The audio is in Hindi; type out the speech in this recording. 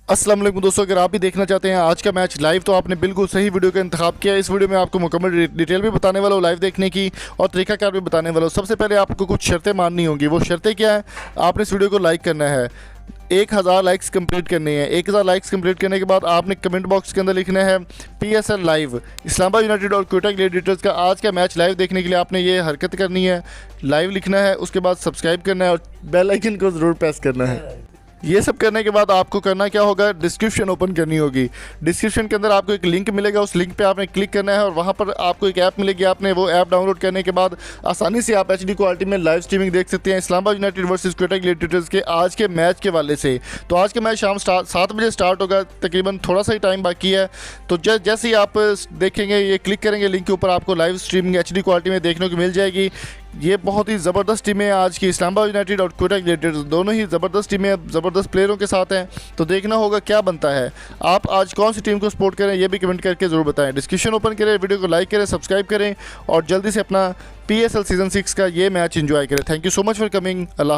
अस्सलाम वालेकुम दोस्तों, अगर आप भी देखना चाहते हैं आज का मैच लाइव तो आपने बिल्कुल सही वीडियो का इंतखाब किया। इस वीडियो में आपको मुकम्मल डिटेल भी बताने वाला हूँ लाइव देखने की, और तरीकाकार भी बताने वाला हूँ। सबसे पहले आपको कुछ शर्तें माननी होंगी। वो शर्तें क्या है? आपने इस वीडियो को लाइक करना है, 1000 लाइक्स कंप्लीट करने हैं। 1000 लाइक्स कंप्लीट करने के बाद आपने कमेंट बॉक्स के अंदर लिखना है PSL लाइव, इस्लामाबाद यूनाइटेड और क्वेटा ग्लैडिएटर्स का आज का मैच लाइव देखने के लिए आपने ये हरकत करनी है, लाइव लिखना है। उसके बाद सब्सक्राइब करना है और बेल आइकन को ज़रूर प्रेस करना है। ये सब करने के बाद आपको करना क्या होगा, डिस्क्रिप्शन ओपन करनी होगी। डिस्क्रिप्शन के अंदर आपको एक लिंक मिलेगा, उस लिंक पे आपने क्लिक करना है और वहाँ पर आपको एक ऐप मिलेगी। आपने वो ऐप डाउनलोड करने के बाद आसानी से आप HD क्वालिटी में लाइव स्ट्रीमिंग देख सकते हैं Islamabad United versus Quetta Gladiators के आज के मैच के वाले से। तो आज का मैच शाम 7 बजे स्टार्ट होगा, तकरीबन थोड़ा सा ही टाइम बाकी है। तो जैसे ही आप देखेंगे, ये क्लिक करेंगे लिंक के ऊपर, आपको लाइव स्ट्रीमिंग HD क्वालिटी में देखने को मिल जाएगी। ये बहुत ही ज़बरदस्त टीमें आज की, इस्लामाबाद यूनाइटेड और क्वेटा ग्लैडिएटर्स दोनों ही ज़बरदस्त टीमें, ज़बरदस्त प्लेयरों के साथ हैं। तो देखना होगा क्या बनता है। आप आज कौन सी टीम को सपोर्ट करें ये भी कमेंट करके ज़रूर बताएं। डिस्क्रिप्शन ओपन करें, वीडियो को लाइक करें, सब्सक्राइब करें और जल्दी से अपना PSL सीज़न 6 का ये मैच एंजॉय करें। Thank you so much for coming. Allah.